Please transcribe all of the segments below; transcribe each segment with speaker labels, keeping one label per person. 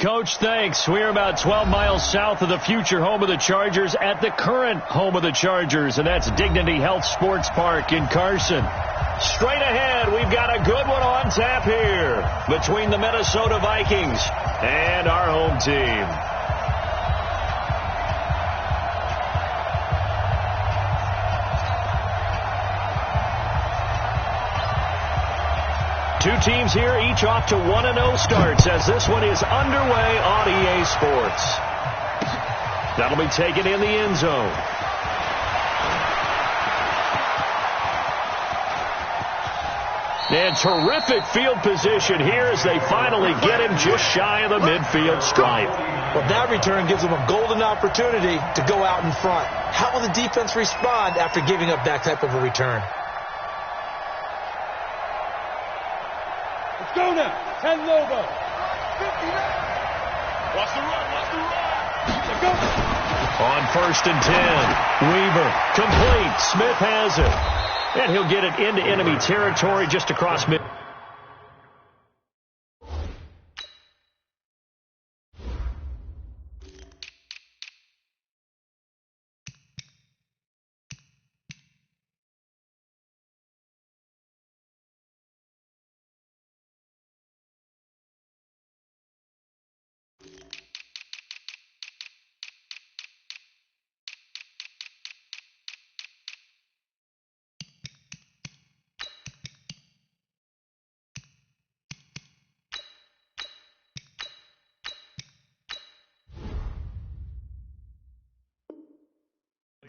Speaker 1: Coach, thanks. We're about 12 miles south of the future home of the Chargers at the current home of the Chargers, and that's Dignity Health Sports Park in Carson. Straight ahead, we've got a good one on tap here between the Minnesota Vikings and our home team. Two teams here, each off to 1-0 starts as this one is underway on EA Sports. That'll be taken in the end zone. And terrific field position here as they finally get him just shy of the midfield stripe.
Speaker 2: Well, that return gives them a golden opportunity to go out in front. How will the defense respond after giving up that type of a return?
Speaker 3: Let's go now. 10 Lobo. 59. Watch the run. Let's go.
Speaker 1: On 1st and 10. Weaver. Complete. Smith has it. And he'll get it into enemy territory just across mid.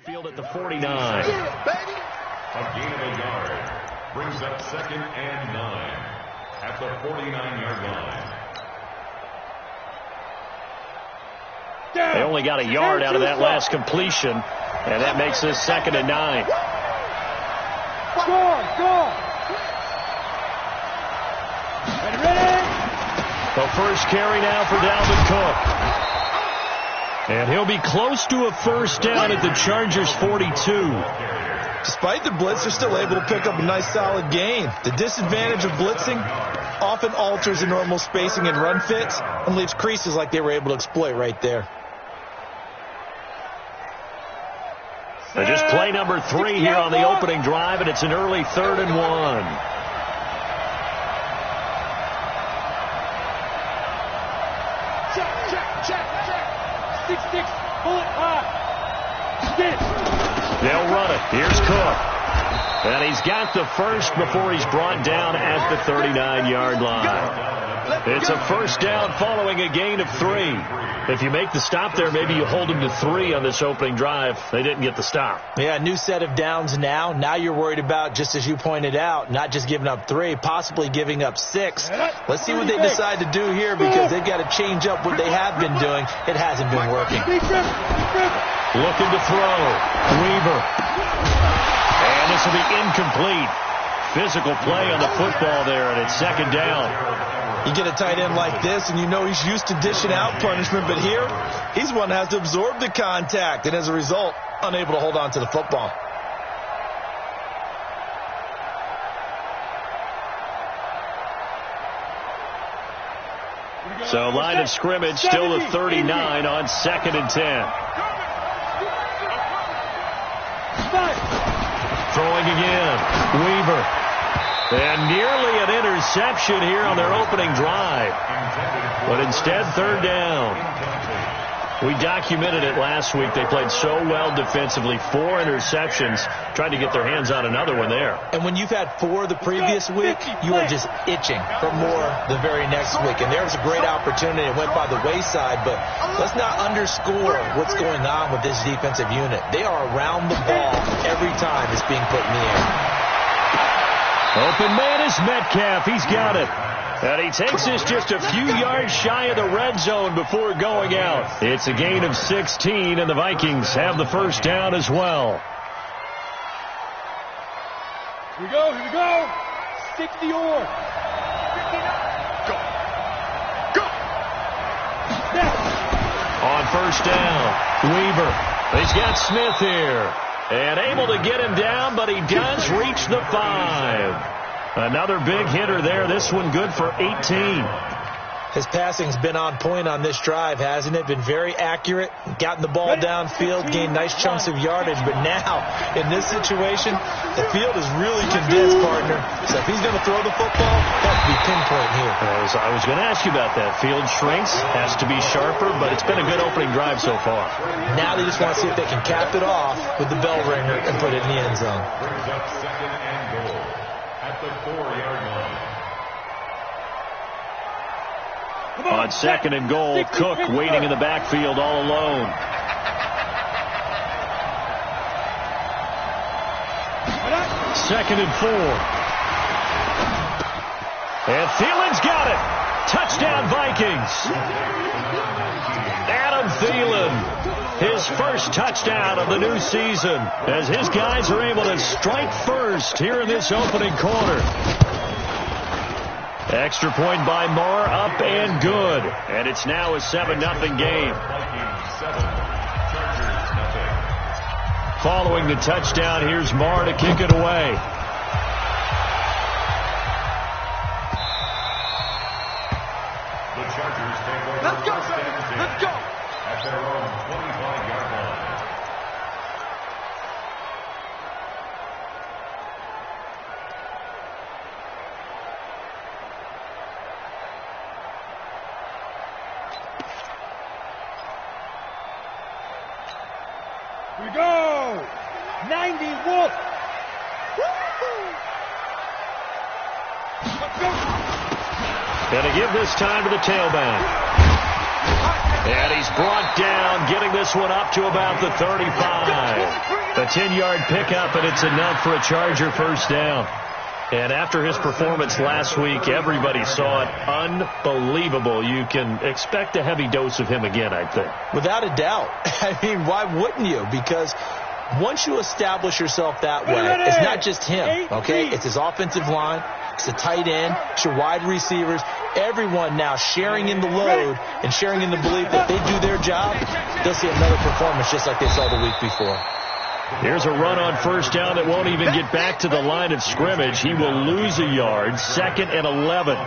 Speaker 1: Field at the 49.
Speaker 4: A gain of a yard brings up 2nd and 9 at the 49-yard line.
Speaker 1: They only got a yard out of that last completion, and that makes this 2nd and 9.
Speaker 3: Go. Ready?
Speaker 1: The first carry now for Dalvin Cook. And he'll be close to a first down at the Chargers' 42.
Speaker 2: Despite the blitz, they're still able to pick up a nice solid gain. The disadvantage of blitzing often alters the normal spacing and run fits and leaves creases like they were able to exploit right there.
Speaker 1: So just play number 3 here on the opening drive, and it's an early 3rd and 1.
Speaker 3: Check. 6-6, pull it high.
Speaker 1: They'll run it. Here's Cook. And he's got the first before he's brought down at the 39-yard line. It's a first down following a gain of 3. If you make the stop there, maybe you hold them to 3 on this opening drive. They didn't get the stop.
Speaker 2: Yeah, new set of downs now. Now you're worried about, just as you pointed out, not just giving up 3, possibly giving up 6. Let's see what they decide to do here because they've got to change up what they have been doing. It hasn't been working.
Speaker 1: Looking to throw. Weaver. And this will be incomplete. Physical play on the football there, and it's 2nd down.
Speaker 2: You get a tight end like this, and you know he's used to dishing out punishment, but here, he's one that has to absorb the contact, and as a result, unable to hold on to the football.
Speaker 1: So line of scrimmage still the 39 on 2nd and 10. Throwing again. Weaver. And nearly an interception here on their opening drive. But instead, 3rd down. We documented it last week. They played so well defensively. 4 interceptions. Tried to get their hands on another one there.
Speaker 2: And when you've had 4 the previous week, you are just itching for more the very next week. And there was a great opportunity. It went by the wayside. But let's not underscore what's going on with this defensive unit. They are around the ball every time it's being put in the air.
Speaker 1: Open man is Metcalf. He's got it. And he takes this just a few yards shy of the red zone before going out. It's a gain of 16, and the Vikings have the first down as well.
Speaker 3: Here we go. Stick the oar. Go.
Speaker 1: On first down, Weaver. He's got Smith here. And able to get him down, but he does reach the 5. Another big hitter there. This one good for 18.
Speaker 2: His passing's been on point on this drive, hasn't it? Been very accurate, gotten the ball downfield, gained nice chunks of yardage. But now, in this situation, the field is really condensed, partner. So if he's going to throw the football, it has to be pinpoint here.
Speaker 1: I was going to ask you about that. Field shrinks, has to be sharper, but it's been a good opening drive so far.
Speaker 2: Now they just want to see if they can cap it off with the bell ringer and put it in the end zone.
Speaker 4: Brings up second and goal at the 4-yard line.
Speaker 1: On second and goal, Cook waiting in the backfield all alone. Second and 4. And Thielen's got it. Touchdown, Vikings. Adam Thielen, his first touchdown of the new season, as his guys are able to strike first here in this opening quarter. Extra point by Marr, up and good. And it's now a 7-0 game. Following the touchdown, here's Marr to kick it away.
Speaker 4: The Chargers take over. Let's go, baby. Let's go. At their own 25-yard line.
Speaker 3: Here we go. 90 Wolf. Let's go.
Speaker 1: And to give this time to the tailback. And he's brought down, getting this one up to about the 35. A 10-yard pickup, and it's enough for a Charger first down. And after his performance last week, everybody saw it. Unbelievable. You can expect a heavy dose of him again, I think.
Speaker 2: Without a doubt. I mean, why wouldn't you? Because once you establish yourself that way, it's not just him, okay? It's his offensive line. It's the tight end. It's your wide receivers. Everyone now sharing in the load and sharing in the belief that they do their job, they'll see another performance just like they saw the week before.
Speaker 1: Here's a run on first down that won't even get back to the line of scrimmage. He will lose a yard. 2nd and 11.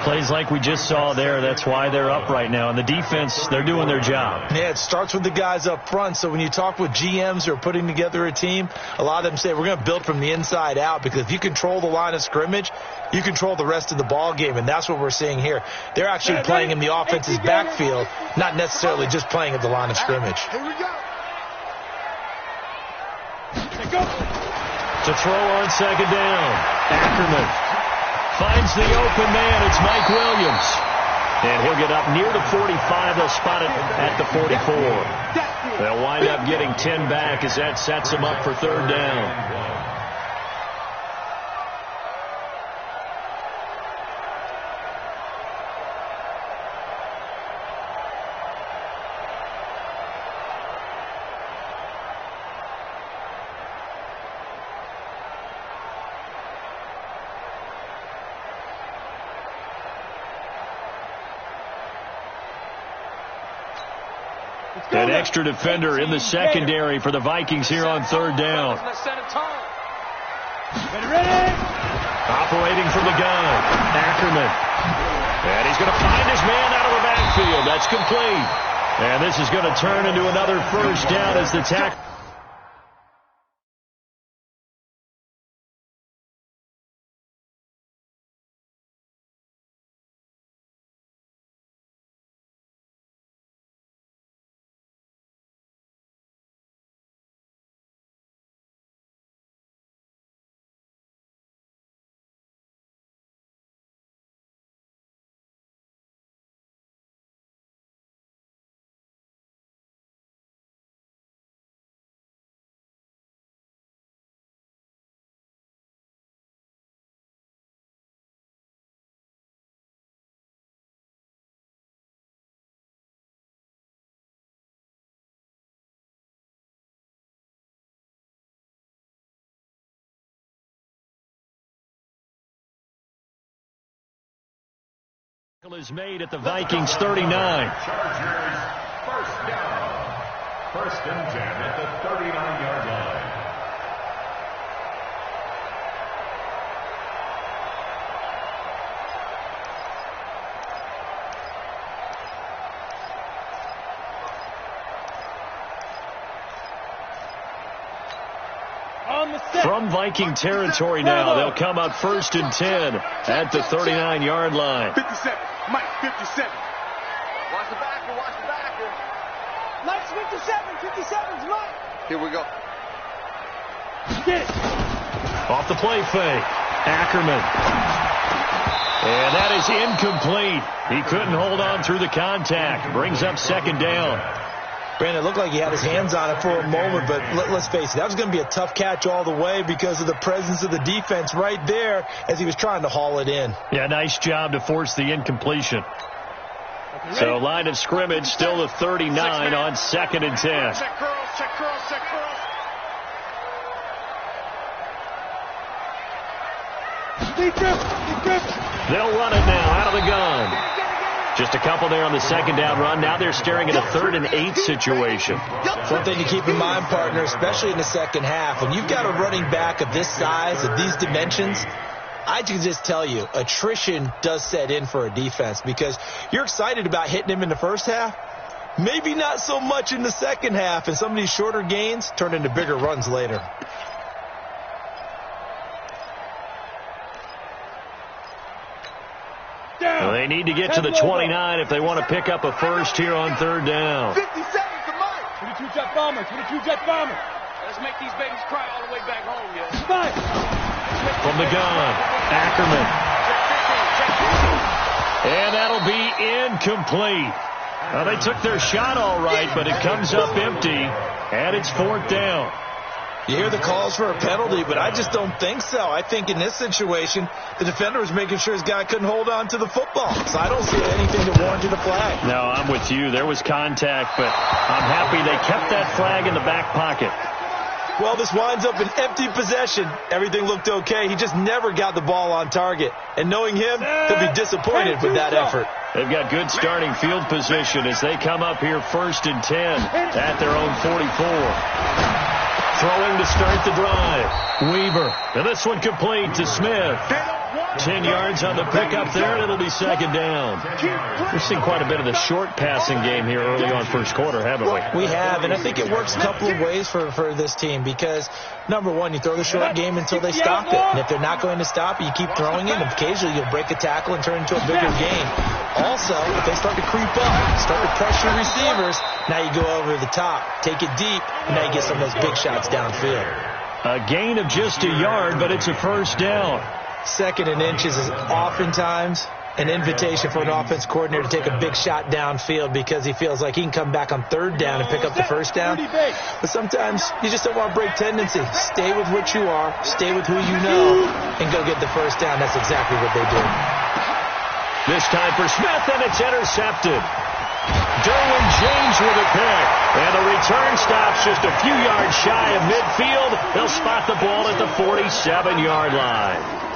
Speaker 1: Plays like we just saw there. That's why they're up right now. And the defense, they're doing their job.
Speaker 2: Yeah, it starts with the guys up front. So when you talk with GMs who are putting together a team, a lot of them say we're going to build from the inside out, because if you control the line of scrimmage, you control the rest of the ball game. And that's what we're seeing here. They're actually playing in the offense's backfield, not necessarily just playing at the line of scrimmage.
Speaker 3: Here we go.
Speaker 1: To throw on second down. Ackerman finds the open man. It's Mike Williams. And he'll get up near the 45. They'll spot it at the 44. They'll wind up getting 10 back as that sets them up for third down. An extra defender in the secondary for the Vikings here on third down. Operating from the gun, Ackerman. And he's going to find his man out of the backfield. That's complete. And this is going to turn into another first down as the tackle. Is made at the Vikings 39.
Speaker 4: Chargers first down. 1st and 10 at the 39-yard line.
Speaker 1: From Viking territory now, they'll come up 1st and 10 at the 39-yard line.
Speaker 3: 57. Mike, 57.
Speaker 5: Watch the backer, watch the backer.
Speaker 6: Mike's 57. 57's Mike.
Speaker 5: Here we go.
Speaker 3: Get it.
Speaker 1: Off the play fake. Ackerman. And that is incomplete. He couldn't hold on through the contact. Brings up 2nd down.
Speaker 2: Brandon, it looked like he had his hands on it for a moment, but let's face it, that was going to be a tough catch all the way because of the presence of the defense right there as he was trying to haul it in.
Speaker 1: Yeah, nice job to force the incompletion. So line of scrimmage still the 39 on 2nd and 10.
Speaker 5: Check curls, check curls, check curls.
Speaker 1: They'll run it now out of the gun. Just a couple there on the 2nd down run. Now they're staring at a 3rd and 8 situation.
Speaker 2: One thing to keep in mind, partner, especially in the second half, when you've got a running back of this size, of these dimensions, I can just tell you, attrition does set in for a defense because you're excited about hitting him in the first half. Maybe not so much in the second half, and some of these shorter gains turn into bigger runs later.
Speaker 1: Well, they need to get to the 29 if they want to pick up a first here on 3rd down.
Speaker 5: 50 seconds to Mike.
Speaker 3: 22 jet bomber, 22 jet bomber.
Speaker 5: Let's make these babies cry all the way back home, yeah.
Speaker 3: Five.
Speaker 1: From the gun, Ackerman. And that'll be incomplete. Well, they took their shot all right, but it comes up empty, and it's 4th down.
Speaker 2: You hear the calls for a penalty, but I just don't think so. I think in this situation, the defender was making sure his guy couldn't hold on to the football. So I don't see anything that warranted a flag.
Speaker 1: No, I'm with you. There was contact, but I'm happy they kept that flag in the back pocket.
Speaker 2: Well, this winds up an empty possession. Everything looked okay. He just never got the ball on target. And knowing him, he'll be disappointed with that effort.
Speaker 1: They've got good starting field position as they come up here 1st and 10 at their own 44. Throwing to start the drive. Weaver. And this one complete to Smith. 10 yards on the pickup there, and it'll be 2nd down. We've seen quite a bit of the short passing game here early on first quarter, haven't we?
Speaker 2: We have, and I think it works a couple of ways for this team because, number one, you throw the short game until they stop it. And if they're not going to stop it, you keep throwing it, and occasionally you'll break a tackle and turn it into a bigger game. Also, if they start to creep up, start to pressure receivers, now you go over the top, take it deep, and now you get some of those big shots downfield.
Speaker 1: A gain of just a yard, but it's a 1st down.
Speaker 2: 2nd and inches is oftentimes an invitation for an offense coordinator to take a big shot downfield because he feels like he can come back on 3rd down and pick up the 1st down. But sometimes you just don't want to break tendency. Stay with what you are, stay with who you know, and go get the 1st down. That's exactly what they did.
Speaker 1: This time for Smith, and it's intercepted. Derwin James with a pick. And the return stops just a few yards shy of midfield. They'll spot the ball at the 47-yard line.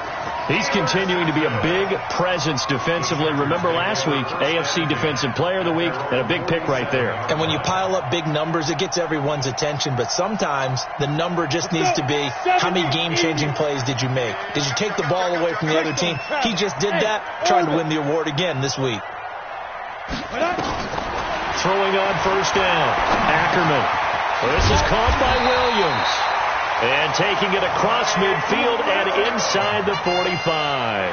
Speaker 1: He's continuing to be a big presence defensively. Remember last week, AFC Defensive Player of the Week, and a big pick right there.
Speaker 2: And when you pile up big numbers, it gets everyone's attention. But sometimes the number just needs to be, how many game-changing plays did you make? Did you take the ball away from the other team? He just did that, trying to win the award again this week.
Speaker 1: Throwing on 1st down. Ackerman. Well, this is caught by Williams. And taking it across midfield and inside the 45.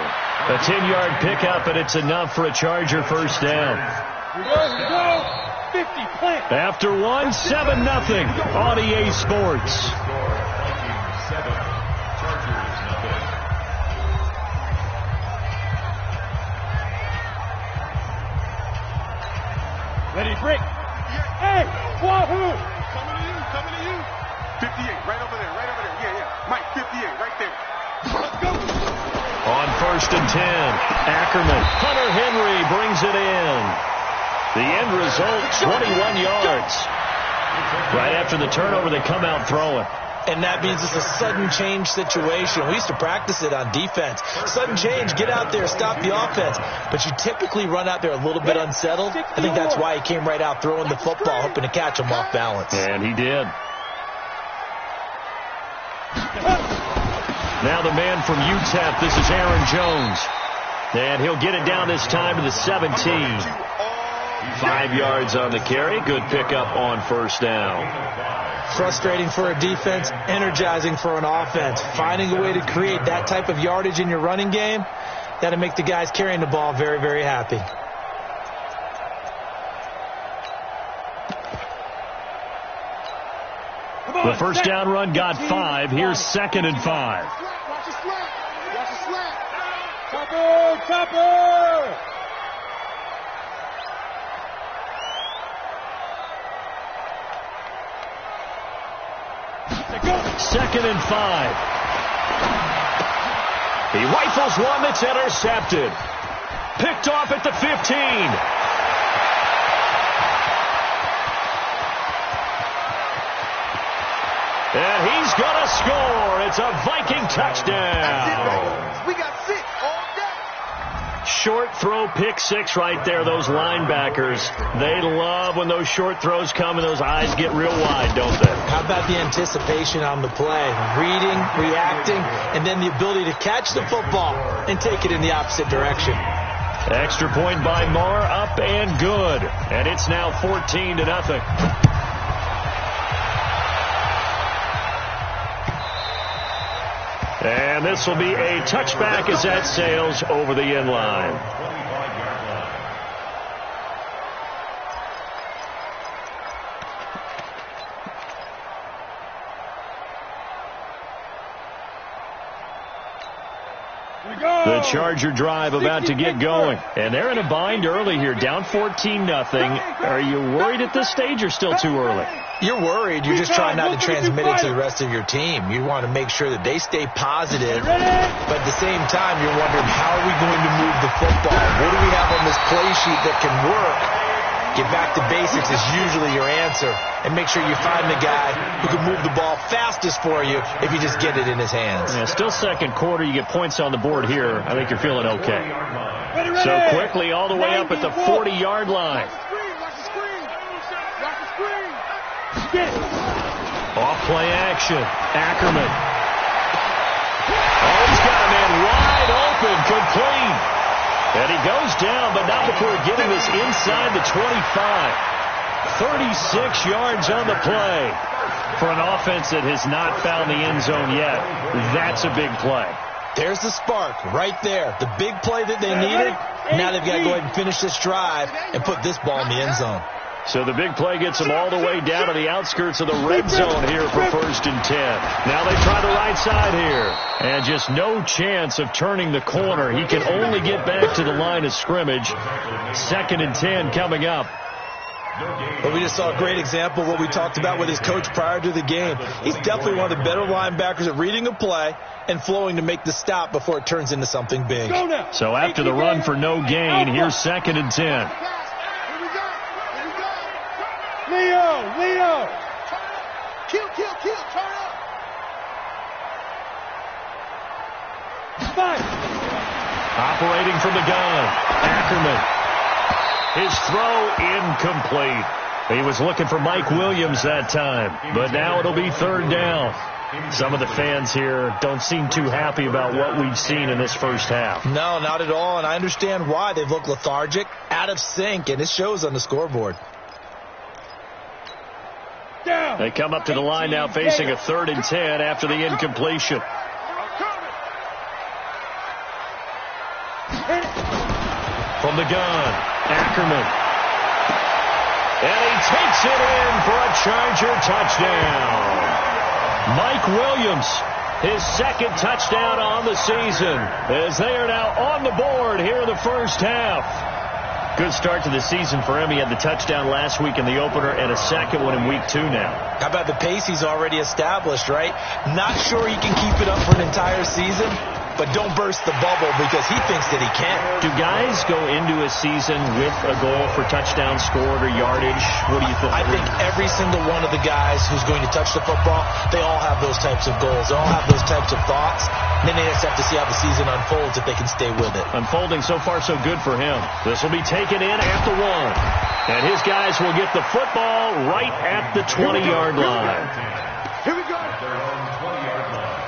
Speaker 1: A 10-yard pickup, and it's enough for a Charger 1st down.
Speaker 3: Here we go. 50, plant.
Speaker 1: After one, 7-0 on EA Sports.
Speaker 4: Vikings 7, Chargers nothing.
Speaker 3: Ready, break. Hey, wahoo!
Speaker 5: Coming to you. 58, right over there, yeah. Mike, 58, right there. Let's go.
Speaker 1: On 1st and 10, Ackerman. Hunter Henry brings it in. The end result, 21 yards. Right after the turnover, they come out throwing.
Speaker 2: And that means it's a sudden change situation. We used to practice it on defense. Sudden change, get out there, stop the offense. But you typically run out there a little bit unsettled. I think that's why he came right out throwing the football, hoping to catch him off balance.
Speaker 1: And he did. Now the man from UTEP, this is Aaron Jones. And he'll get it down this time to the 17.
Speaker 5: All
Speaker 1: 5 yards on the carry. Good pickup on first down.
Speaker 2: Frustrating for a defense, energizing for an offense. Finding a way to create that type of yardage in your running game, that'll make the guys carrying the ball very, very happy.
Speaker 1: The first down run got 5. Here's 2nd and 5.
Speaker 6: Watch the slant. Watch the slant.
Speaker 3: Topper! Topper!
Speaker 1: Second and 5. He rifles one that's intercepted. Picked off at the 15. And he's going to score. It's a Viking touchdown.
Speaker 6: We got 6 all day.
Speaker 1: Short throw, pick 6 right there. Those linebackers, they love when those short throws come and those eyes get real wide, don't they?
Speaker 2: How about the anticipation on the play? Reading, reacting, and then the ability to catch the football and take it in the opposite direction.
Speaker 1: Extra point by Marr, up and good. And it's now 14-0. And this will be a touchback as that sails over the end line. The Charger drive about to get going. And they're in a bind early here, down 14-0. Are you worried at this stage or still too early?
Speaker 2: You're worried. You're just trying not to transmit it to the rest of your team. You want to make sure that they stay positive. But at the same time, you're wondering, how are we going to move the football? What do we have on this play sheet that can work? Get back to basics is usually your answer. And make sure you find the guy who can move the ball fastest for you if you just get it in his hands.
Speaker 1: Yeah, still second quarter. You get points on the board here. I think you're feeling okay.
Speaker 3: Ready.
Speaker 1: So quickly all the way up at the 40-yard line.
Speaker 6: Watch the screen. Watch the screen.
Speaker 1: Off play action. Ackerman. Oh, he's got a man wide open, complete. And he goes down, but not before getting this inside the 25. 36 yards on the play. For an offense that has not found the end zone yet, that's a big play.
Speaker 2: There's the spark right there. The big play that they needed. Now they've got to go ahead and finish this drive and put this ball in the end zone.
Speaker 1: So the big play gets them all the way down to the outskirts of the red zone here for 1st and 10. Now they try the right side here. And just no chance of turning the corner. He can only get back to the line of scrimmage. 2nd and 10 coming up.
Speaker 2: But we just saw a great example of what we talked about with his coach prior to the game. He's definitely one of the better linebackers at reading a play and flowing to make the stop before it turns into something big.
Speaker 1: So after the run for no gain, here's 2nd and 10.
Speaker 6: Leo. Kill. Turn up.
Speaker 3: Five.
Speaker 1: Operating from the gun. Ackerman. His throw incomplete. He was looking for Mike Williams that time. But now it'll be 3rd down. Some of the fans here don't seem too happy about what we've seen in this first half.
Speaker 2: No, not at all. And I understand why. They've looked lethargic, out of sync, and it shows on the scoreboard.
Speaker 1: They come up to the line now facing a 3rd and 10 after the incompletion. From the gun, Ackerman. And he takes it in for a Charger touchdown. Mike Williams, his 2nd touchdown on the season, as they are now on the board here in the first half. Good start to the season for him. He had the touchdown last week in the opener and a second one in week 2 now.
Speaker 2: How about the pace he's already established, right? Not sure he can keep it up for an entire season, but don't burst the bubble because he thinks that he can.
Speaker 1: Do guys go into a season with a goal for touchdown scored or yardage? What do you think?
Speaker 2: I think every single one of the guys who's going to touch the football, they all have those types of goals. They all have those types of thoughts. And then they just have to see how the season unfolds if they can stay with it.
Speaker 1: Unfolding so far so good for him. This will be taken in at the 1. And his guys will get the football right at the 20-yard line.
Speaker 6: Here we go.
Speaker 4: Their own 20-yard line.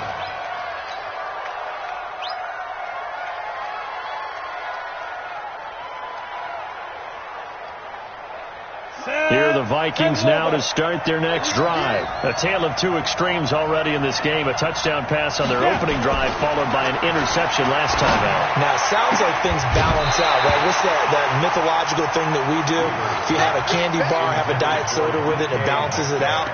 Speaker 1: the Vikings now to start their next drive. A tale of two extremes already in this game. A touchdown pass on their opening drive followed by an interception last time out.
Speaker 2: Now, it sounds like things balance out, right? What's that mythological thing that we do? If you have a candy bar, have a diet soda with it, it balances it out.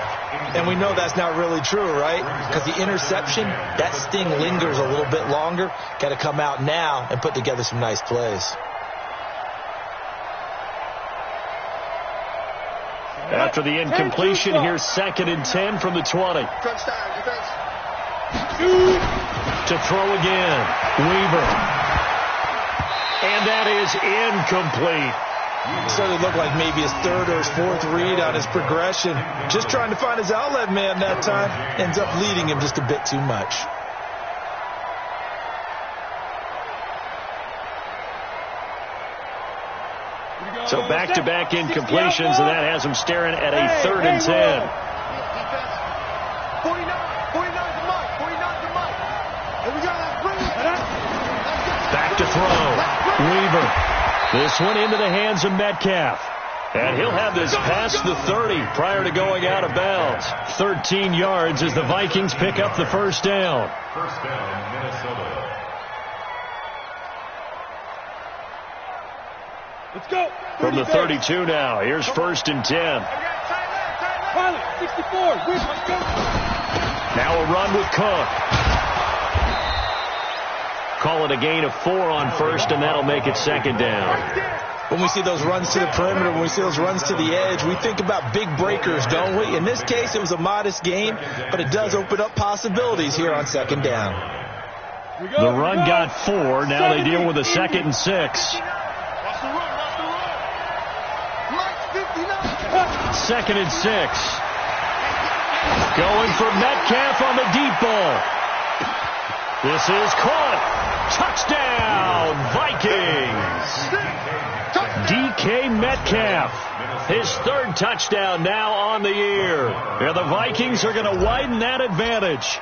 Speaker 2: And we know that's not really true, right? Because the interception, that sting lingers a little bit longer. Got to come out now and put together some nice plays.
Speaker 1: After the incompletion, here's 2nd and 10 from the 20. To throw again, Weaver. And that is incomplete.
Speaker 2: It certainly looked like maybe his third or his fourth read on his progression. Just trying to find his outlet man that time. Ends up leading him just a bit too much.
Speaker 1: So back-to-back incompletions, and that has him staring at a 3rd and 10.
Speaker 6: 49's the mark. 49's the mark. Here we go. Let's bring it.
Speaker 1: Back to throw. Weaver. This one into the hands of Metcalf. And he'll have this past the 30 prior to going out of bounds. 13 yards as the Vikings pick up the first down.
Speaker 4: First down, Minnesota.
Speaker 3: Let's go.
Speaker 1: From the 32 now, here's 1st and 10.
Speaker 3: Pilot, 64. Let's go.
Speaker 1: Now a run with Cook. Call it a gain of 4 on first, and that'll make it 2nd down.
Speaker 2: When we see those runs to the perimeter, when we see those runs to the edge, we think about big breakers, don't we? In this case, it was a modest gain, but it does open up possibilities here on 2nd down.
Speaker 1: The run got 4. Now they deal with a 2nd and 6. 2nd and 6. Going for Metcalf on the deep ball. This is caught. Touchdown, Vikings. DK Metcalf. His 3rd touchdown now on the year. And the Vikings are going to widen that advantage.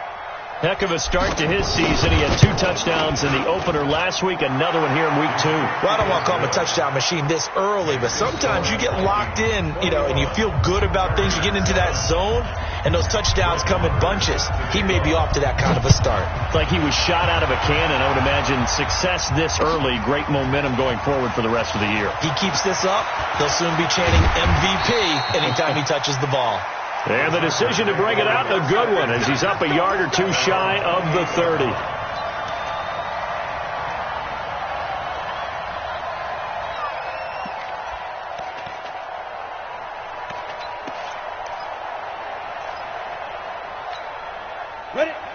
Speaker 1: Heck of a start to his season. He had 2 touchdowns in the opener last week, another one here in week 2.
Speaker 2: Well, I don't want to call him a touchdown machine this early, but sometimes you get locked in, and you feel good about things. You get into that zone, and those touchdowns come in bunches. He may be off to that kind of a start.
Speaker 1: Like he was shot out of a cannon. I would imagine success this early, great momentum going forward for the rest of the year.
Speaker 2: He keeps this up, they'll soon be chanting MVP anytime he touches the ball.
Speaker 1: And the decision to bring it out, a good one, as he's up a yard or 2 shy of the 30.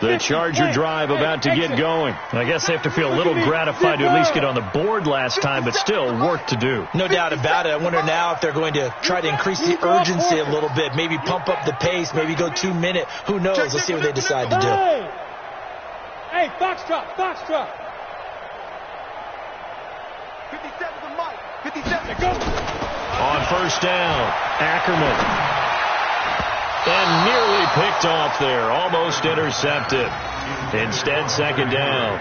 Speaker 1: The Charger drive about to get going. I guess they have to feel a little gratified to at least get on the board last time, but still work to do.
Speaker 2: No doubt about it. I wonder now if they're going to try to increase the urgency a little bit, maybe pump up the pace, maybe go 2 minute. Who knows? Let's see what they decide to do.
Speaker 3: Hey, foxtrot, foxtrot.
Speaker 6: 57's the mark. 57.
Speaker 3: Go.
Speaker 1: On first down, Ackerman. And nearly picked off there. Almost intercepted. Instead, 2nd down.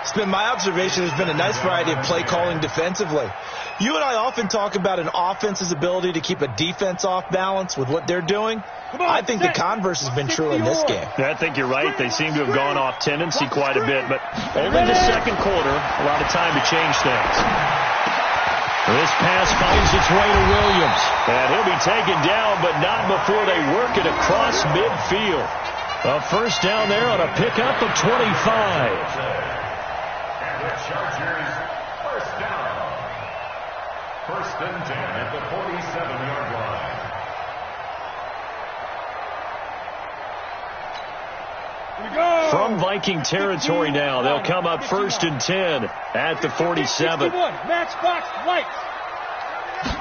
Speaker 2: It's been my observation. There's been a nice variety of play calling defensively. You and I often talk about an offense's ability to keep a defense off balance with what they're doing. I think the converse has been true in this game.
Speaker 1: I think you're right. They seem to have gone off tendency quite a bit, but only the 2nd quarter. A lot of time to change things. This pass finds its way to Williams. And he'll be taken down, but not before they work it across midfield. A first down there on a pickup of 25.
Speaker 4: And the Chargers, first down. 1st and 10 at the 47-yard line.
Speaker 1: From Viking territory now, they'll come up 1st and 10 at the 47.
Speaker 3: Match box, lights.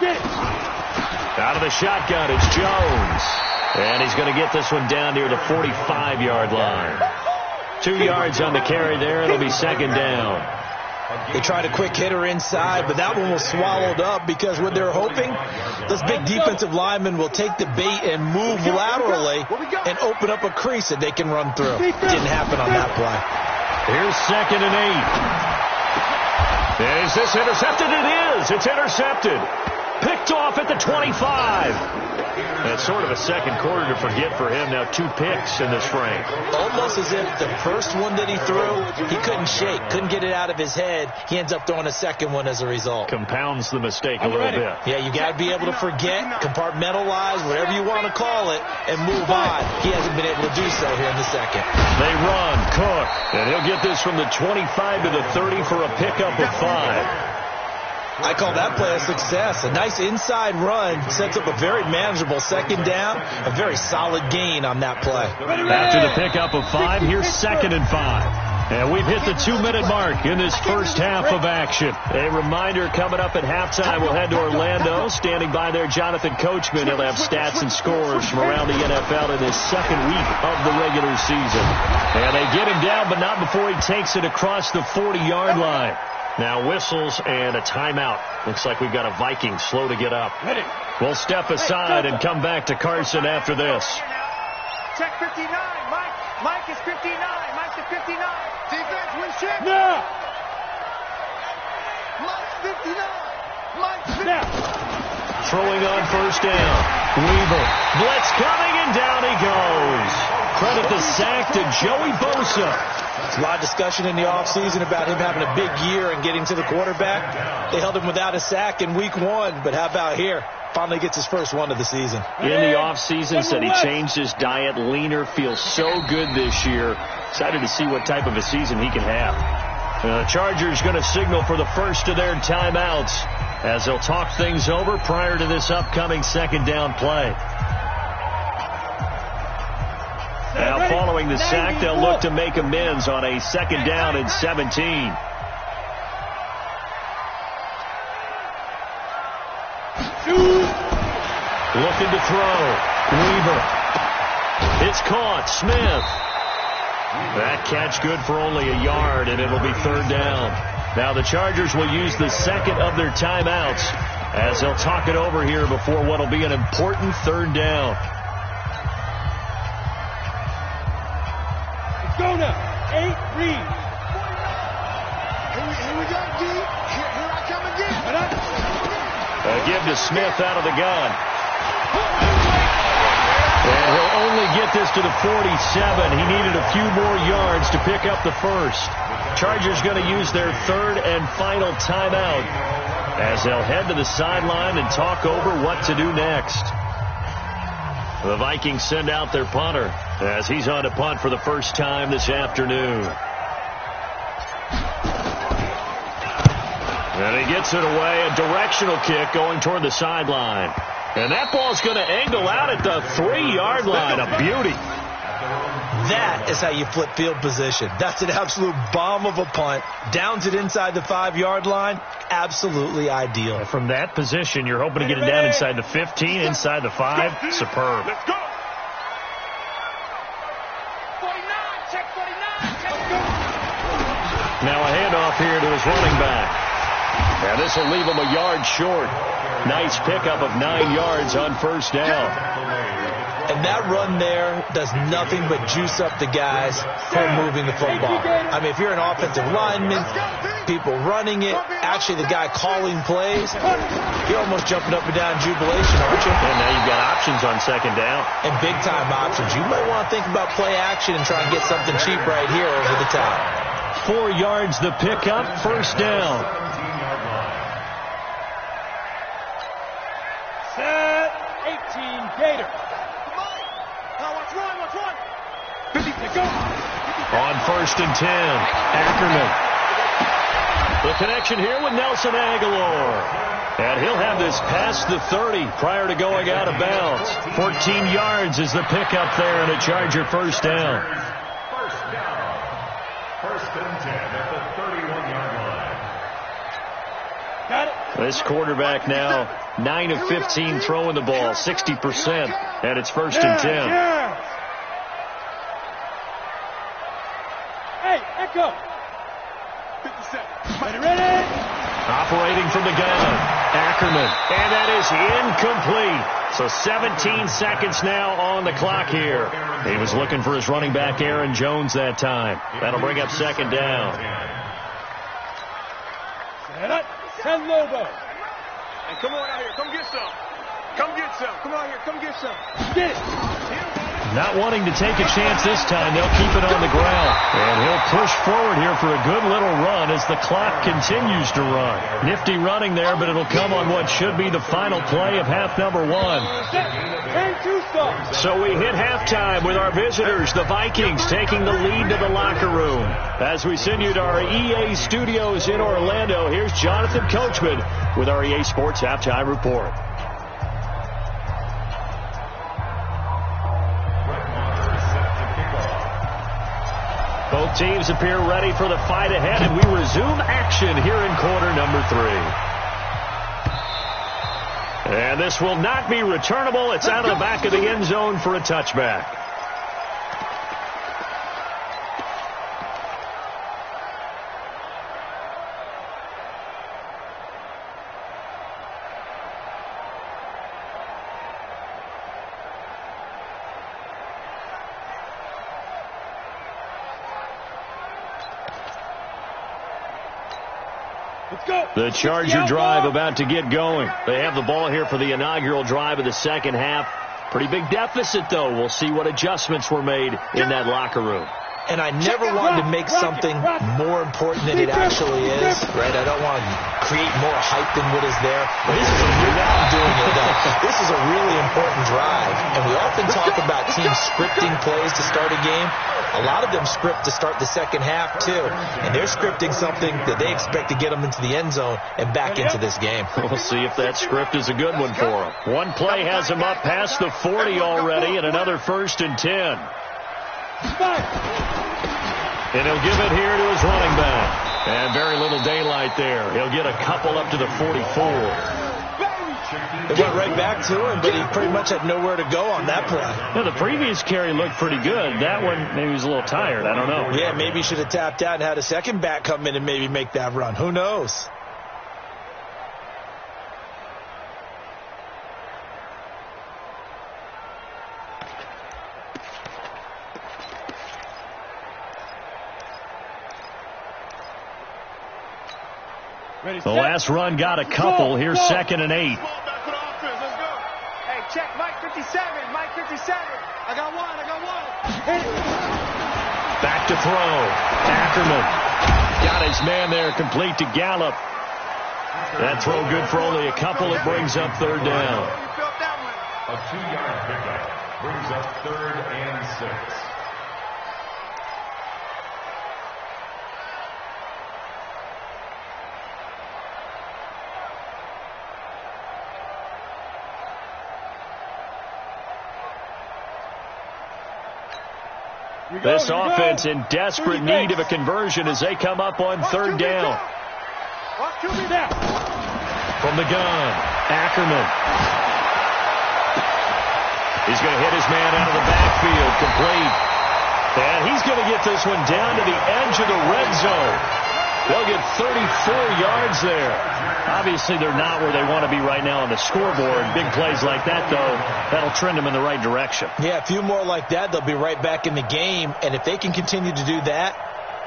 Speaker 3: Get it.
Speaker 1: Out of the shotgun, it's Jones. And he's going to get this one down near the 45-yard line. 2 yards on the carry there. It'll be 2nd down.
Speaker 2: They tried a quick hitter inside, but that one was swallowed up because what they're hoping, those big defensive linemen will take the bait and move laterally and open up a crease that they can run through. Didn't happen on that play.
Speaker 1: Here's 2nd and 8. Is this intercepted? It is. It's intercepted. Picked off at the 25. That's sort of a second quarter to forget for him. Now 2 picks in this frame.
Speaker 2: Almost as if the first one that he threw, he couldn't shake, couldn't get it out of his head. He ends up throwing a second one as a result.
Speaker 1: Compounds the mistake a little bit.
Speaker 2: Yeah, you got to be able to forget, compartmentalize, whatever you want to call it, and move on. He hasn't been able to do so here in the second.
Speaker 1: They run, Cook, and he'll get this from the 25 to the 30 for a pickup of 5.
Speaker 2: I call that play a success. A nice inside run sets up a very manageable second down, a very solid gain on that play.
Speaker 1: After the pickup of 5, here's 2nd and 5. And we've hit the 2-minute mark in this first half of action. A reminder coming up at halftime, we'll head to Orlando. Standing by there, Jonathan Coachman. He'll have stats and scores from around the NFL in his second week of the regular season. And they get him down, but not before he takes it across the 40-yard line. Now whistles and a timeout. Looks like we've got a Vikings slow to get up. We'll step aside and come back to Carson after this.
Speaker 6: Check 59. Mike is 59. Mike's the 59. Defense, we check.
Speaker 3: No.
Speaker 6: Mike's 59. Mike's 59.
Speaker 1: Throwing on first down. Weaver. Blitz coming, and down he goes. Credit the sack to Joey Bosa.
Speaker 2: There's a lot of discussion in the offseason about him having a big year and getting to the quarterback. They held him without a sack in week 1, but how about here? Finally gets his first one of the season.
Speaker 1: In the offseason, said he changed his diet, leaner, feels so good this year. Excited to see what type of a season he can have. The Chargers going to signal for the first of their timeouts as they'll talk things over prior to this upcoming second down play. Now following the sack, they'll look to make amends on a second down and 17. Looking to throw. Weaver. It's caught. Smith. That catch good for only a yard, and it'll be third down. Now the Chargers will use the second of their timeouts as they'll talk it over here before what will be an important third down.
Speaker 3: Go now. 8, read.
Speaker 6: Here we go, D. Here I come again.
Speaker 1: A give to Smith out of the gun. And he'll only get this to the 47. He needed a few more yards to pick up the first. Chargers going to use their third and final timeout as they'll head to the sideline and talk over what to do next. The Vikings send out their punter as he's on to punt for the first time this afternoon. And he gets it away, a directional kick going toward the sideline. And that ball's going to angle out at the 3-yard line. A beauty.
Speaker 2: That is how you flip field position. That's an absolute bomb of a punt. Downs it inside the 5-yard line. Absolutely ideal.
Speaker 1: From that position, you're hoping to get it down inside the 15, inside the 5. Superb.
Speaker 6: Let's go. 49. Check 49. Let's go.
Speaker 1: Now a handoff here to his running back. And this will leave him a yard short. Nice pickup of 9 yards on first down.
Speaker 2: And that run there does nothing but juice up the guys who are moving the football. I mean, if you're an offensive lineman, people running it, actually the guy calling plays, you're almost jumping up and down in jubilation, aren't you?
Speaker 1: And now you've got options on second down.
Speaker 2: And big-time options. You might want to think about play action and try and get something cheap right here over the top.
Speaker 1: 4 yards the pickup, first down.
Speaker 3: Set. 18, Gator.
Speaker 6: Watch one.
Speaker 3: 50, go.
Speaker 1: On first and 10, Ackerman. The connection here with Nelson Aguilar. And he'll have this past the 30 prior to going out of bounds. 14 yards is the pickup there and a Charger first down.
Speaker 4: First and 10 at the 31-yard line.
Speaker 3: Got it.
Speaker 1: This quarterback now 9 of 15 throwing the ball, 60%, and it's first and 10.
Speaker 3: Yeah. Hey, echo.
Speaker 6: 57.
Speaker 3: Ready?
Speaker 1: Operating from the gun, Ackerman, and that is incomplete. So 17 seconds now on the clock here. He was looking for his running back, Aaron Jones, that time. That'll bring up second down.
Speaker 3: Set up. Send Lobo.
Speaker 5: And come on out here. Come get some. Come get some. Come on here. Come get some.
Speaker 3: Get it.
Speaker 1: Not wanting to take a chance this time, they'll keep it on the ground. And he'll push forward here for a good little run as the clock continues to run. Nifty running there, but it'll come on what should be the final play of half number 1. So we hit halftime with our visitors, the Vikings, taking the lead to the locker room. As we send you to our EA studios in Orlando, here's Jonathan Coachman with our EA Sports Halftime Report. Both teams appear ready for the fight ahead, and we resume action here in quarter number 3. And this will not be returnable. It's out of the back of the end zone for a touchback. The Charger drive about to get going. They have the ball here for the inaugural drive of the second half. Pretty big deficit, though. We'll see what adjustments were made in that locker room.
Speaker 2: And I never wanted to make something more important than it actually is, right? I don't want to create more hype than what is there. But this is this is a really important drive. And we often talk about teams scripting plays to start a game. A lot of them script to start the second half, too. And they're scripting something that they expect to get them into the end zone and back into this game.
Speaker 1: We'll see if that script is a good one for them. One play has them up past the 40 already, and another 1st and 10. And he'll give it here to his running back. And very little daylight there. He'll get a couple up to the 44.
Speaker 2: It went right back to him, but he pretty much had nowhere to go on that play.
Speaker 1: Yeah, the previous carry looked pretty good. That one, maybe he was a little tired. I don't know.
Speaker 2: Yeah, maybe he should have tapped out and had a second back come in and maybe make that run. Who knows?
Speaker 1: The last run got a couple. Here's 2nd and 8.
Speaker 6: Hey, check Mike 57. Mike 57. I got one.
Speaker 1: Back to throw. Ackerman got his man there, complete to Gallup. That throw good for only a couple. It brings up 3rd down.
Speaker 4: A 2-yard pickup brings up 3rd and 6.
Speaker 1: This offense in desperate need of a conversion as they come up on 3rd down. From the gun, Ackerman. He's going to hit his man out of the backfield, complete. And he's going to get this one down to the edge of the red zone. They'll get 34 yards there. Obviously, they're not where they want to be right now on the scoreboard. Big plays like that, though, that'll trend them in the right direction.
Speaker 2: Yeah, a few more like that, they'll be right back in the game. And if they can continue to do that,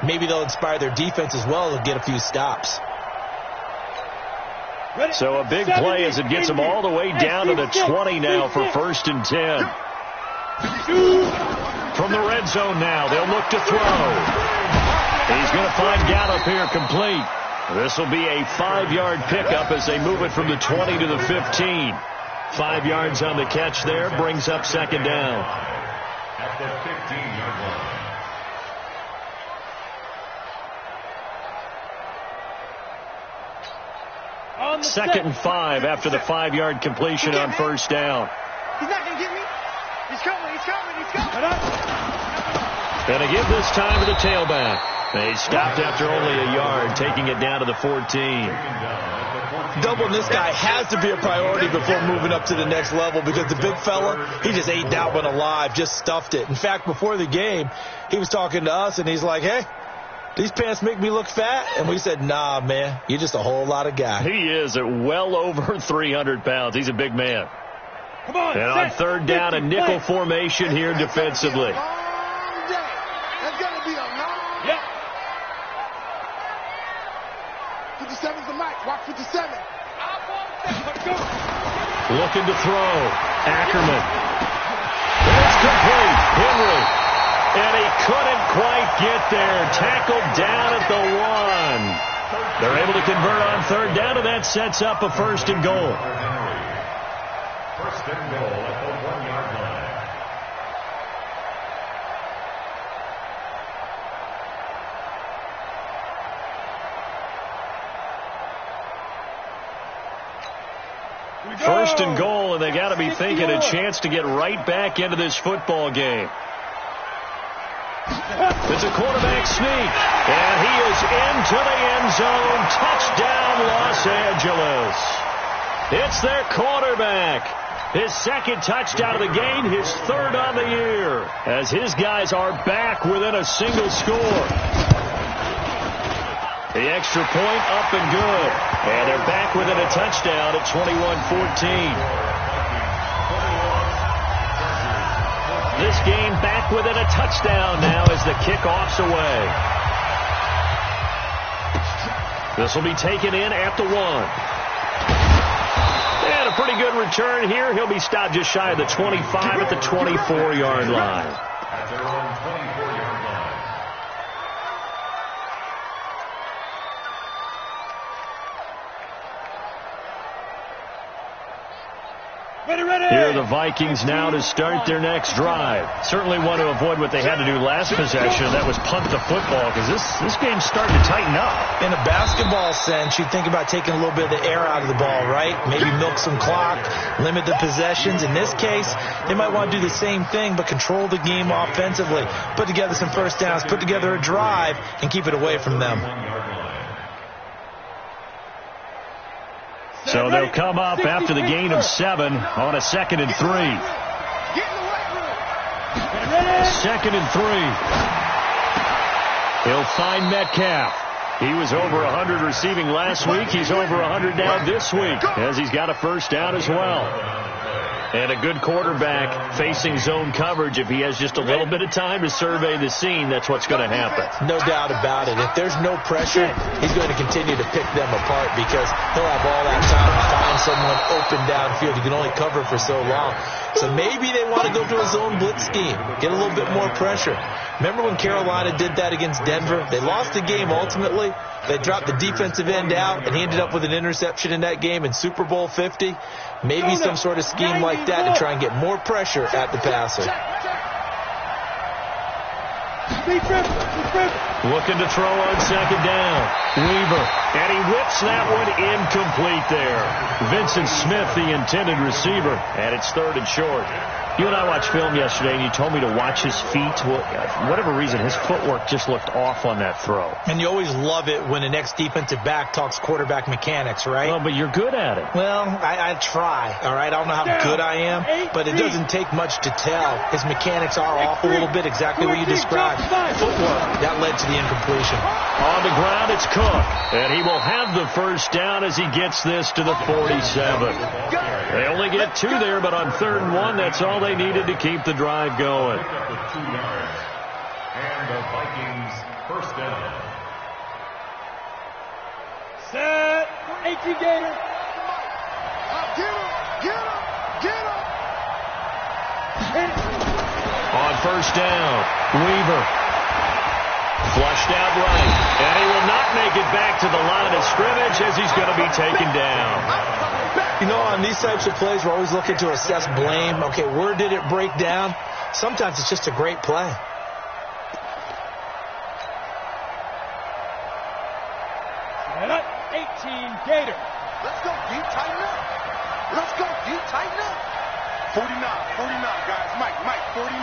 Speaker 2: maybe they'll inspire their defense as well. They'll get a few stops.
Speaker 1: So a big play as it gets them all the way down to the 20 now for 1st and 10. From the red zone now, they'll look to throw. He's going to find Gallup here, complete. This will be a 5-yard pickup as they move it from the 20 to the 15. 5 yards on the catch there, brings up 2nd down.
Speaker 4: At the 15-yard line.
Speaker 1: 2nd and 5 after the 5-yard completion on 1st down.
Speaker 6: He's not going to get me. He's coming.
Speaker 1: And again this time to the tailback. They stopped after only a yard, taking it down to the 14.
Speaker 2: Doubling this guy has to be a priority before moving up to the next level because the big fella, he just ate that one alive, just stuffed it. In fact, before the game, he was talking to us, and he's like, hey, these pants make me look fat? And we said, nah, man, you're just a whole lot of guy.
Speaker 1: He is at well over 300 pounds. He's a big man.
Speaker 3: Come on,
Speaker 1: and on 3rd down, a nickel formation here defensively.
Speaker 5: That's going to be a long.
Speaker 3: Yep.
Speaker 5: 57's the mic. Watch 57.
Speaker 1: Looking to throw. Ackerman. It's complete. Henry. And he couldn't quite get there. Tackled down at the 1. They're able to convert on third down, and that sets up a 1st and goal.
Speaker 4: First and goal at the 1-yard line.
Speaker 1: First and goal, and they got to be thinking a chance to get right back into this football game. It's a quarterback sneak, and he is into the end zone. Touchdown, Los Angeles. It's their quarterback. His 2nd touchdown of the game, his 3rd on the year, as his guys are back within a single score. The extra point up and good. And they're back within a touchdown at 21-14. This game back within a touchdown now as the kickoff's away. This will be taken in at the 1. And a pretty good return here. He'll be stopped just shy of the 25 at the 24-yard line.
Speaker 4: At their own 24-yard line.
Speaker 1: Here are the Vikings now to start their next drive. Certainly want to avoid what they had to do last possession. That was punt the football, because this game's starting to tighten up.
Speaker 2: In a basketball sense, you think about taking a little bit of the air out of the ball, right? Maybe milk some clock, limit the possessions. In this case, they might want to do the same thing, but control the game offensively. Put together some first downs, put together a drive, and keep it away from them.
Speaker 1: So they'll come up after the gain of 7 on a 2nd and 3. 2nd and 3. He'll find Metcalf. He was over 100 receiving last week. He's over 100 now this week, as he's got a first down as well. And a good quarterback facing zone coverage. If he has just a little bit of time to survey the scene, that's what's going to happen.
Speaker 2: No doubt about it. If there's no pressure, he's going to continue to pick them apart because he'll have all that time to find someone open downfield. He can only cover for so long. So maybe they want to go to a zone blitz scheme, get a little bit more pressure. Remember when Carolina did that against Denver? They lost the game ultimately. They dropped the defensive end out, and he ended up with an interception in that game in Super Bowl 50. Maybe some sort of scheme like that to try and get more pressure at the passer.
Speaker 1: Looking to throw on 2nd down. Weaver, and he whips that one incomplete there. Vincent Smith, the intended receiver, and it's 3rd and short. You and I watched film yesterday, and you told me to watch his feet. Well, for whatever reason, his footwork just looked off on that throw.
Speaker 2: And you always love it when the next defensive back talks quarterback mechanics, right?
Speaker 1: Well, but you're good at it.
Speaker 2: Well, I try, all right? I don't know how good I am, but it doesn't take much to tell. His mechanics are off a little bit, exactly what you described. Footwork, that led to the incompletion.
Speaker 1: On the ground, it's Cook, and he will have the first down as he gets this to the 47. They only get 2 there, but on 3rd and 1, that's all they needed to keep the drive going.
Speaker 4: Pick up the 2 yards. And the Vikings first down.
Speaker 3: Set. 18 Gator.
Speaker 6: Get him.
Speaker 1: On first down, Weaver. Flushed out right. And he will not make it back to the line of scrimmage as he's going to be taken down.
Speaker 2: You know, on these types of plays, we're always looking to assess blame. Okay, where did it break down? Sometimes it's just a great play.
Speaker 3: And up, 18 Gator.
Speaker 5: Let's go, D, tighten up. Let's go, D, tighten up. 49, guys. Mike, 49.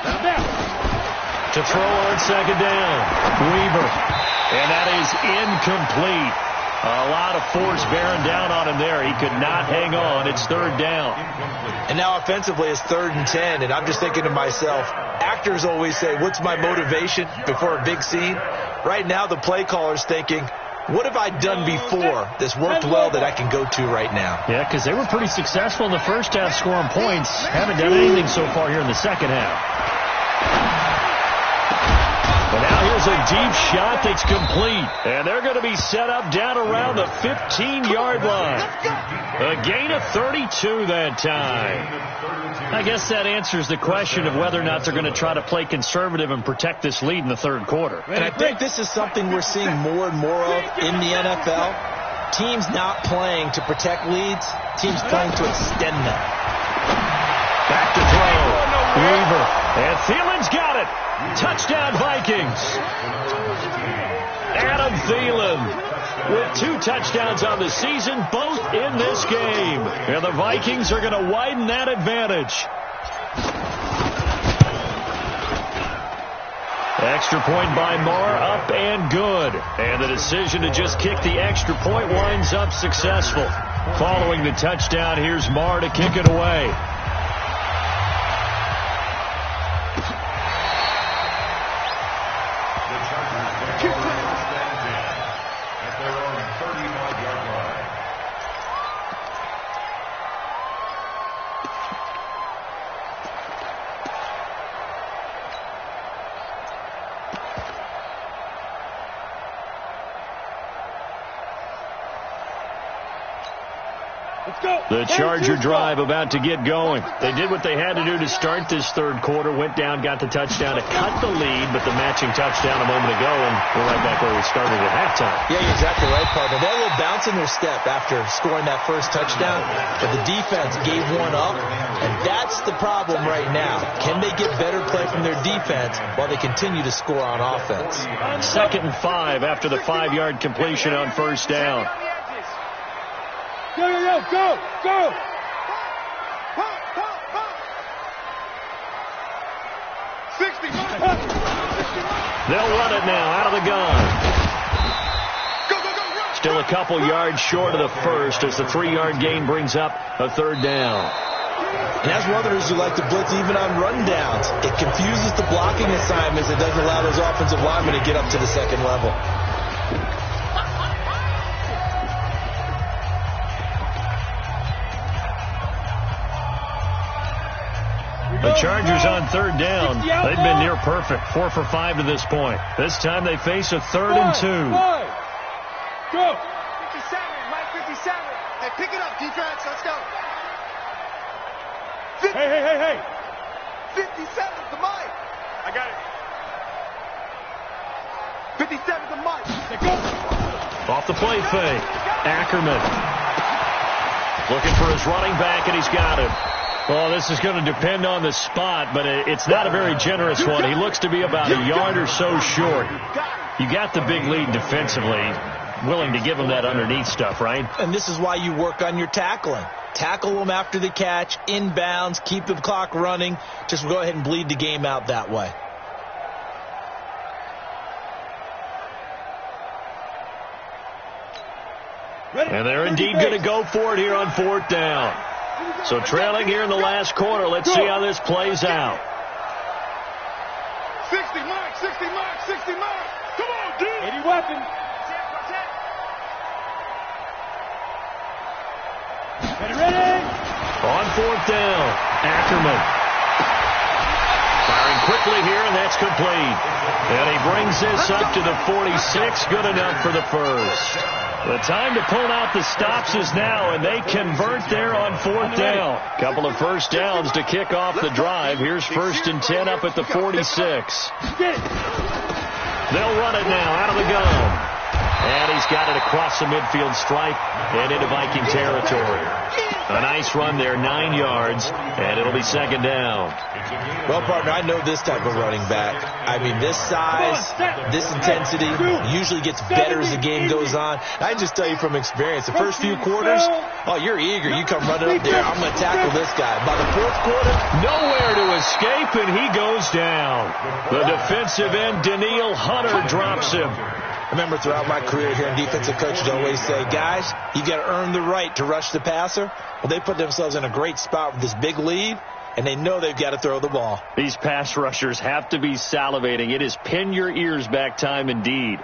Speaker 3: Let him down.
Speaker 1: To throw on 2nd down, Weaver. And that is incomplete. A lot of force bearing down on him there. He could not hang on. It's 3rd down.
Speaker 2: And now offensively it's 3rd and 10, and I'm just thinking to myself, actors always say, what's my motivation before a big scene? Right now the play caller's thinking, what have I done before that's worked well that I can go to right now?
Speaker 1: Yeah, because they were pretty successful in the first half scoring points. Haven't done anything so far here in the second half. But now here's throws a deep shot that's complete. And they're going to be set up down around the 15-yard line. A gain of 32 that time. I guess that answers the question of whether or not they're going to try to play conservative and protect this lead in the third quarter.
Speaker 2: And I think this is something we're seeing more and more of in the NFL. Teams not playing to protect leads, teams playing to extend them.
Speaker 1: Back to throw. Weaver. And Thielen's got it. Touchdown, Vikings. Adam Thielen with 2 touchdowns on the season, both in this game. And the Vikings are going to widen that advantage. Extra point by Marr, up and good. And the decision to just kick the extra point winds up successful. Following the touchdown, here's Marr to kick it away. The Charger drive about to get going. They did what they had to do to start this third quarter, went down, got the touchdown to cut the lead, but the matching touchdown a moment ago, and we're right back where we started at halftime.
Speaker 2: Yeah, you're exactly right, partner. They had a little bounce in their step after scoring that first touchdown, but the defense gave one up, and that's the problem right now. Can they get better play from their defense while they continue to score on offense?
Speaker 1: 2nd and 5 after the 5-yard completion on first down.
Speaker 3: Go, go, go!
Speaker 1: They'll run it now out of the gun. Still a couple yards short of the first as the 3-yard gain brings up a 3rd down.
Speaker 2: And as runners who like to blitz even on rundowns, it confuses the blocking assignments. It doesn't allow those offensive linemen to get up to the second level.
Speaker 1: The Chargers on 3rd down. They've been near perfect. 4 for 5 to this point. This time they face a 3rd and 2.
Speaker 3: Go!
Speaker 6: 57, Mike 57. Hey, pick it up, defense. Let's go.
Speaker 3: Hey.
Speaker 6: 57 to Mike. I got it. 57 to Mike.
Speaker 3: Go!
Speaker 1: Off the play fake. Ackerman. Looking for his running back, and he's got it. Well, this is going to depend on the spot, but it's not a very generous one. He looks to be about a yard or so short. You got the big lead defensively, willing to give him that underneath stuff, right?
Speaker 2: And this is why you work on your tackling. Tackle them after the catch, inbounds, keep the clock running. Just go ahead and bleed the game out that way.
Speaker 1: And they're indeed going to go for it here on 4th down. So trailing here in the last quarter. Let's see how this plays out.
Speaker 5: 60 Mike, 60 Mike, 60 Mike. Come on, dude.
Speaker 3: 80 weapon. Ready?
Speaker 1: On 4th down, Ackerman. Firing quickly here, and that's complete. And he brings this up to the 46. Good enough for the first. The time to pull out the stops is now, and they convert there on 4th down. Couple of first downs to kick off the drive. Here's 1st and 10 up at the 46. They'll run it now out of the gun. And he's got it across the midfield stripe and into Viking territory. A nice run there, 9 yards, and it'll be 2nd down.
Speaker 2: Well, partner, I know this type of running back. I mean, this size, this intensity usually gets better as the game goes on. I can just tell you from experience, the first few quarters, oh, you're eager. You come running up there, I'm going to tackle this guy. By the 4th quarter,
Speaker 1: nowhere to escape, and he goes down. The defensive end, Daniil Hunter, drops him.
Speaker 2: I remember throughout my career here in defensive coaches always say, guys, you got to earn the right to rush the passer. Well, they put themselves in a great spot with this big lead, and they know they've got to throw the ball.
Speaker 1: These pass rushers have to be salivating. It is pin your ears back time indeed.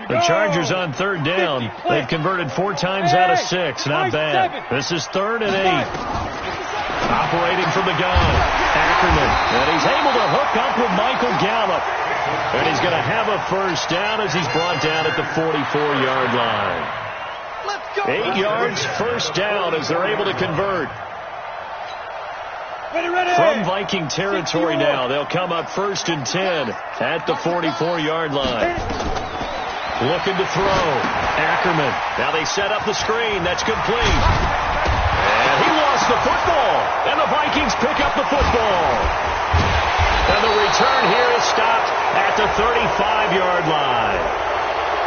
Speaker 1: The Chargers on third down. They've converted 4 times out of 6. Not bad. This is 3rd and 8. Operating from the gun. Ackerman. And he's able to hook up with Michael Gallup. And he's going to have a first down as he's brought down at the 44-yard line. 8 yards, first down as they're able to convert. From Viking territory now, they'll come up 1st and 10 at the 44-yard line. Looking to throw. Ackerman. Now they set up the screen. That's complete. And he lost the football. And the Vikings pick up the football. And the return here is stopped at the 35-yard line.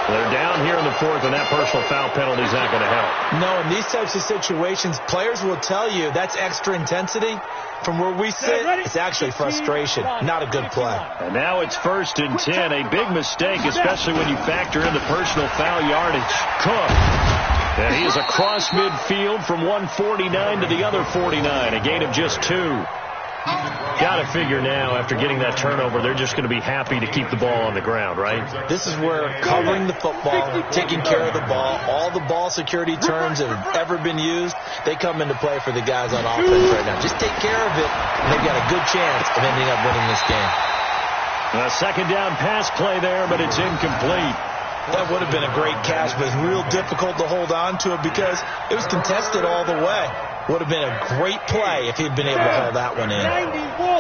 Speaker 1: They're down here in the 4th, and that personal foul penalty is not going to help. No, in these types of situations, players will tell you that's extra intensity. From where we sit, it's actually frustration, not a good play. And now it's 1st and 10, a big mistake, especially when you factor in the personal foul yardage. Cook. And he is across midfield from 149 to the other 49, a gain of just 2. Got to figure now, after getting that turnover, they're just going to be happy to keep the ball on the ground, right? This is where covering the football, taking care of the ball, all the ball security terms that have ever been used, they come into play for the guys on offense right now. Just take care of it, and they've got a good chance of ending up winning this game. A 2nd down pass play there, but it's incomplete. That would have been a great catch, but it's real difficult to hold on to it because it was contested all the way. Would have been a great play if he'd been able to hold that one in.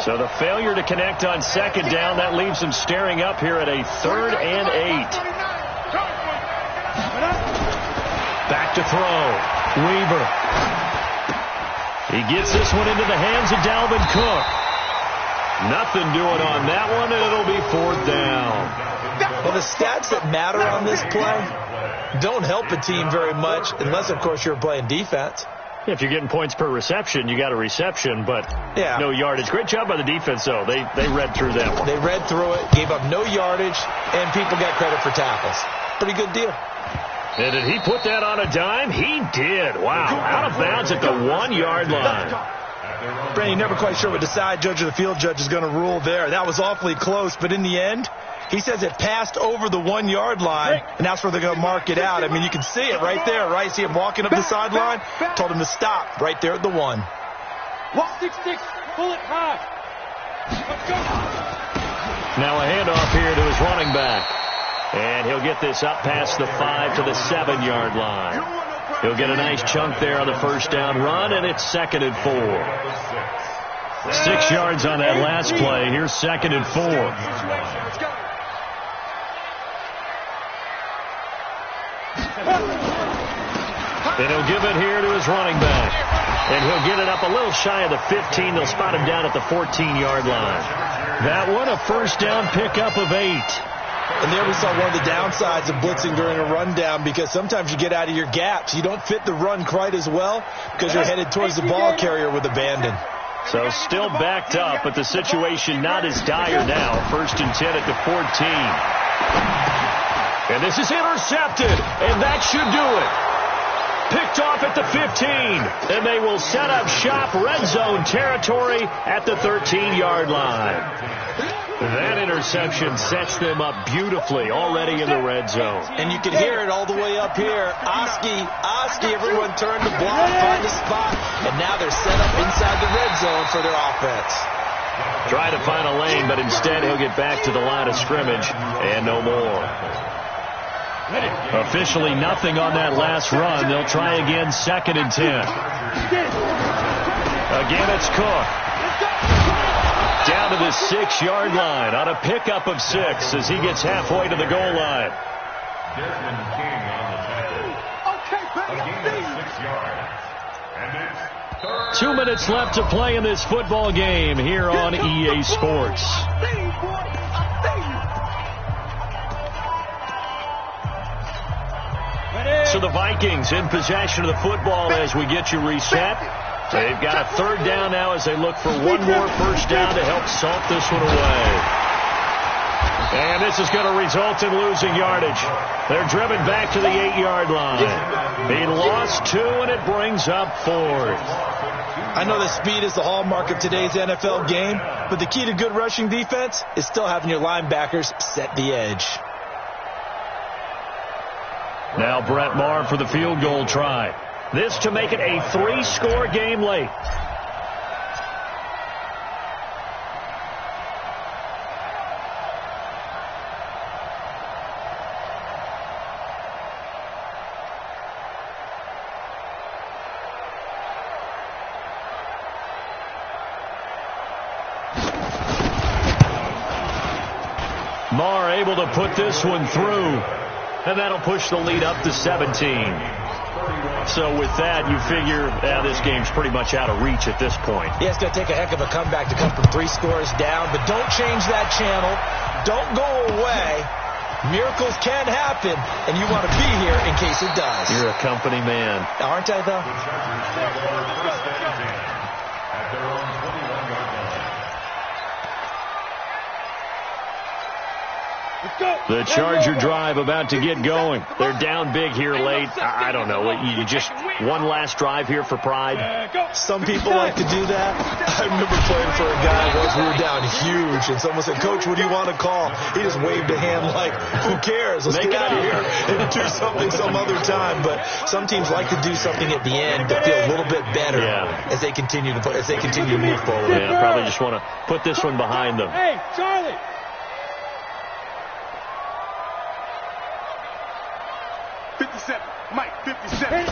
Speaker 1: So the failure to connect on 2nd down, that leaves him staring up here at a 3rd and 8. Back to throw. Weaver. He gets this one into the hands of Dalvin Cook. Nothing doing on that one, and it'll be 4th down. Well, the stats that matter on this play don't help a team very much unless, of course, you're playing defense. Yeah, if you're getting points per reception, you got a reception, but no yardage. Great job by the defense, though. They read through that one. They read through it, gave up no yardage, and people got credit for tackles. Pretty good deal. And did he put that on a dime? He did. Wow. Out of bounds at the 1-yard line. Brandon, you're never quite sure what the side judge or the field judge is going to rule there. That was awfully close, but in the end, he says it passed over the 1-yard line, and that's where they're going to mark it out. I mean, you can see it right there, right? See him walking up the sideline? Told him to stop right there at the 1.
Speaker 3: 166, pull it high. Let's go.
Speaker 1: Now a handoff here to his running back. And he'll get this up past the 5 to the 7-yard line. He'll get a nice chunk there on the 1st down run, and it's 2nd and 4. 6 yards on that last play. Here's 2nd and 4. And he'll give it here to his running back. And he'll get it up a little shy of the 15. They'll spot him down at the 14-yard line. That one, a 1st down pickup of 8. And there we saw one of the downsides of blitzing during a rundown, because sometimes you get out of your gaps. You don't fit the run quite as well because you're headed towards the ball carrier with abandon. So still backed up, but the situation not as dire now. 1st and 10 at the 14. And this is intercepted, and that should do it. Picked off at the 15, and they will set up shop, red zone territory at the 13-yard line. That interception sets them up beautifully already in the red zone. And you can hear it all the way up here. Oski, everyone turned to block, find a spot, and now they're set up inside the red zone for their offense. Try to find a lane, but instead he'll get back to the line of scrimmage and no more. Officially nothing on that last run. They'll try again, 2nd and 10. Again, it's Cook. Down to the 6-yard line on a pickup of 6 as he gets halfway to the goal line.
Speaker 4: Desmond King on the tackle. A gain of 6 yards. And it's
Speaker 1: 2 minutes left to play in this football game here on EA Sports. So the Vikings in possession of the football as we get you reset. They've got a 3rd down now as they look for one more 1st down to help salt this one away. And this is going to result in losing yardage. They're driven back to the 8-yard line. He lost 2, and it brings up 4th. I know that speed is the hallmark of today's NFL game, but the key to good rushing defense is still having your linebackers set the edge. Now Brett Maher for the field goal try. This to make it a 3-score game late. Maher able to put this one through, and that'll push the lead up to 17. So with that, you figure this game's pretty much out of reach at this point.
Speaker 2: Yeah, it's going to take a heck of a comeback to come from 3 scores down, but don't change that channel. Don't go away. Miracles can happen, and you want to be here in case it does.
Speaker 1: You're a company man.
Speaker 2: Aren't I, though?
Speaker 4: At their own 21-yard line.
Speaker 1: The Charger drive about to get going. They're down big here late. I don't know. You just one last drive here for pride?
Speaker 2: Some people like to do that. I remember playing for a guy once. We were down huge, and someone said, "Coach, what do you want to call?" He just waved a hand like, "Who cares? Let's get out of here and do something some other time." But some teams like to do something at the end to feel a little bit better as they continue to move forward.
Speaker 1: Yeah, probably just want to put this one behind them.
Speaker 3: Hey, Charlie.
Speaker 5: 57. Mike, 57.
Speaker 1: They'll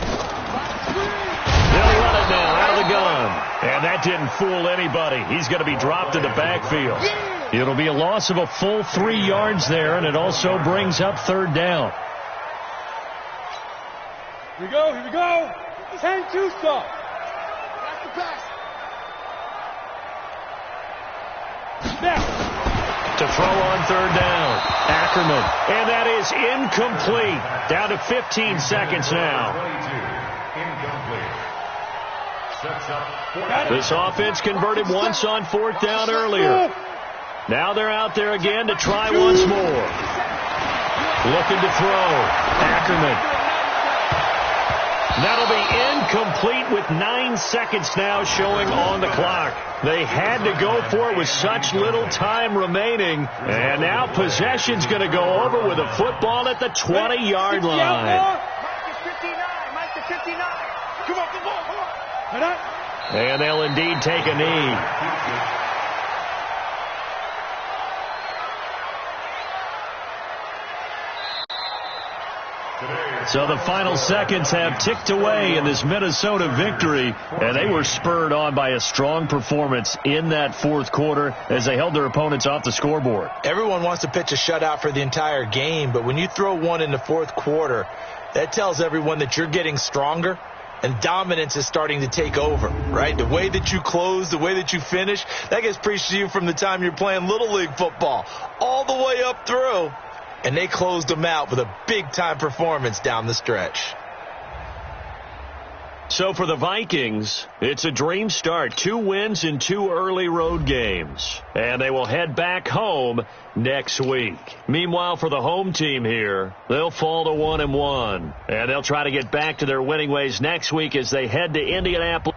Speaker 1: run it now out of the gun. And that didn't fool anybody. He's going to be dropped in the backfield. It'll be a loss of a full 3 yards there, and it also brings up 3rd down.
Speaker 3: Here we go, here we go. 10-2 stop. That's the pass. Now.
Speaker 1: To throw on 3rd down. Ackerman. And that is incomplete. Down to 15 seconds now. This offense converted once on 4th down earlier. Now they're out there again to try once more. Looking to throw. Ackerman. That'll be incomplete with 9 seconds now showing on the clock. They had to go for it with such little time remaining. And now possession's going to go over with a football at the 20-yard line.
Speaker 6: Mike is 59. Mike is 59.
Speaker 3: Come on.
Speaker 1: And they'll indeed take a knee. So the final seconds have ticked away in this Minnesota victory, and they were spurred on by a strong performance in that 4th quarter as they held their opponents off the scoreboard.
Speaker 2: Everyone wants to pitch a shutout for the entire game, but when you throw one in the 4th quarter, that tells everyone that you're getting stronger and dominance is starting to take over, right? The way that you close, the way that you finish, that gets preached to you from the time you're playing Little League football all the way up through. And they closed them out with a big-time performance down the stretch.
Speaker 1: So for the Vikings, it's a dream start. 2 wins in 2 early road games. And they will head back home next week. Meanwhile, for the home team here, they'll fall to 1-1. And they'll try to get back to their winning ways next week as they head to Indianapolis.